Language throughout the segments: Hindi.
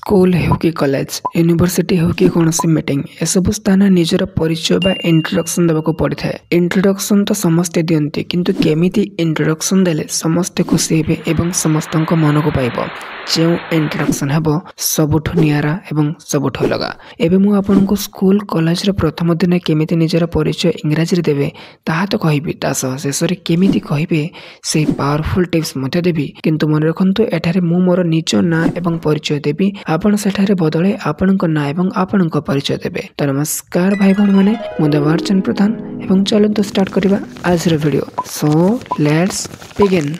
स्कूल हो कि कॉलेज यूनिवर्सिटी हो कि कौन मीटिंग एसबू स्थान निजर परिचय बा इंट्रोडक्शन देवाक पड़ता है। इंट्रोडक्शन तो समस्ते दियंती किंतु केमिति इंट्रोडक्शन देले समस्ते खुशी हेबे एवं समस्त मन को पाइब। जो इंट्रोडक्शन हेबो सबुठु नियारा एवं सबुठु अलगा। एबे मु आपनको स्कूल कॉलेज रे प्रथम दिन केमिति निजर परिचय इंग्रजी रे देबे ताहा तो कहिबी, ता सह शेष रे केमिति कहिबे से पावरफुल टिप्स मते देबी। किंतु मन रखंतु एठारे मु मोर निज ना एवं परिचय देबी, आपण सेठारे बदले आपणक ना एवं आपणक परिचय देबे। तो नमस्कार भाई बहन माने, मु देवार्चन प्रधान एवं चलंतु स्टार्ट करिबा आज रे वीडियो। So let's begin.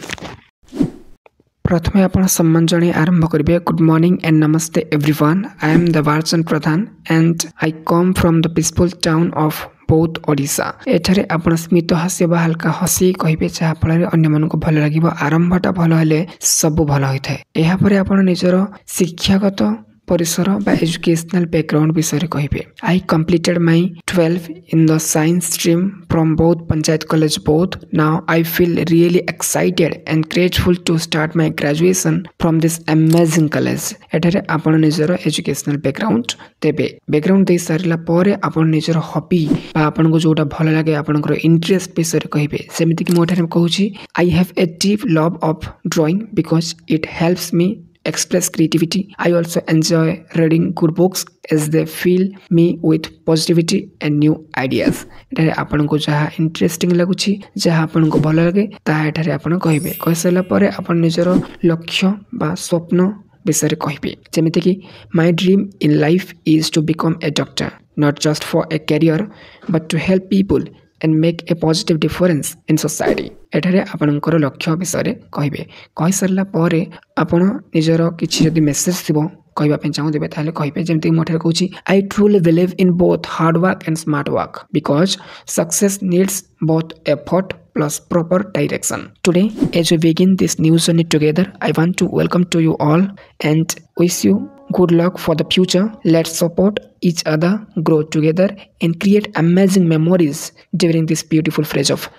प्रथमे आपण सम्मान जणी आरंभ करिबे। गुड मॉर्निंग एंड नमस्ते everyone. I am Devarchan Pradhan and I come from the peaceful town of Boudh Odisha. एठारे आपण स्मित हास्य बा हल्का हसी कहिबे, जहा फल अन्य मन को भल लागिबो। आरंभटा भल हेले सब भल होइथाय। एहा परे आपण निजर शिक्षागत परिसर बा एजुकेशनल बैकग्राउंड विषय कहिबे। I completed my 12 in the science stream from Boudh panchayat college Boudh. Now I feel really excited and grateful to start my graduation from this amazing college. एठारे आपण निजर एजुकेशनल बैकग्राउंड देबे। बैकग्राउंड दे सारिला परे आपण निजर हॉबी बा आपण को जोटा भल लागे आपनकर इंटरेस्ट विषय कहिबे। सेमिति कि मोठारे कहूची I have a deep love of drawing because it helps me express creativity. I also enjoy reading good books as they fill me with positivity and new ideas. एठारे आपन को जहा इंटरेस्टिंग लागुची, जहा आपन को भल लागे ता एठारे आपन कहिबे। कहि सला परे आपन निजर लक्ष्य बा स्वप्न विषय कहिबे। जेमिति कि my dream in life is to become a doctor, not just for a career but to help people and make a positive difference in society. एठारे आपनकर लक्ष्य विषय कहिबे। कहि सरला परे आपण निजर किछि जदि मेसेज थिबो कहबा पे चाहू देबे ताले कहिबे। जेमति मोठर कहूची I truly believe in both hard work and smart work because success needs both effort plus proper direction. Today, as we begin this new journey together, I want to welcome to you all and wish you good luck for the future. Let's support each other, grow together and create amazing memories during this beautiful phase of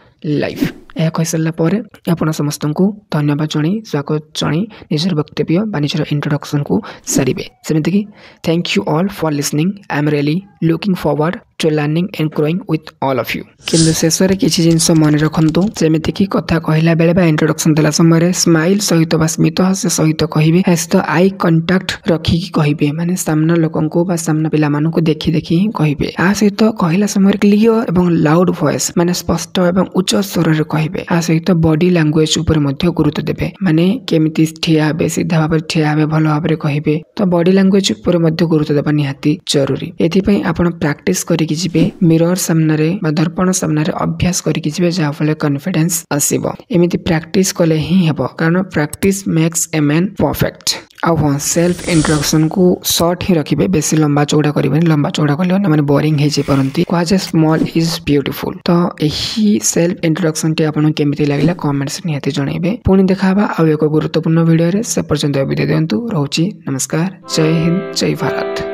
life. यह कहि सरला परे आपण समस्त को धन्यवाद जणी स्वागत जणी निजर वक्तव्य बा निजर इंट्रोडक्शन को सरीबे। सेमिति कि thank you all for listening. I am really looking forward to learning and growing with all of you. किंतु शेष रे किछि जिंस मन रखंतु, जेमिति कि कथा कहिला बेले बा इंट्रोडक्शन देला समय स्माइल सहित बा स्मित हास्य सहित कहिबे। हेस तो आई कांटेक्ट रखी कि कहिबे, माने सामना लोकन को बा सामना पिला मानु को देखि देखि ही कहिबे। आ सहित कहिला समय क्लियर एवं लाउड वॉइस माने स्पष्ट एवं उच्च स्वर रे कहिबे। आ सहित बॉडी लैंग्वेज ऊपर मध्य गुरुत्व देबे, माने केमिति ठिया हेबे, सीधा भाबे ठिया हेबे, भलो भाबे कहिबे। तो बॉडी लैंग्वेज ऊपर मध्य गुरुत्व देबा निहाती जरूरी। एथि पई आपण प्रैक्टिस करि कि जिबे, मिरर सामने रे बा दर्पण सामने रे अभ्यास करि कि जिबे, जहा फले कॉन्फिडेंस आसीबो। एमिति प्रैक्टिस कले ही हेबो, कारण practice makes a man perfect. आ हाँ, सेल्फ इंट्रोडक्शन को शॉर्ट ही रखिबे, बेसी लंबा चौड़ा करिबेनी। लंबा चौड़ा कले माने बोरिंग हे जे परंती। Cause small is beautiful. तो एही सेल्फ इंट्रोडक्शन टे आपन केमिति लागला कमेंट्स निहाती जणैबे। पुणी देखाबा आ एको गुरुत्वपूर्ण वीडियो रे। से पर्यंत विदाय दियंतु। रहउची नमस्कार। जय हिंद, जय भारत।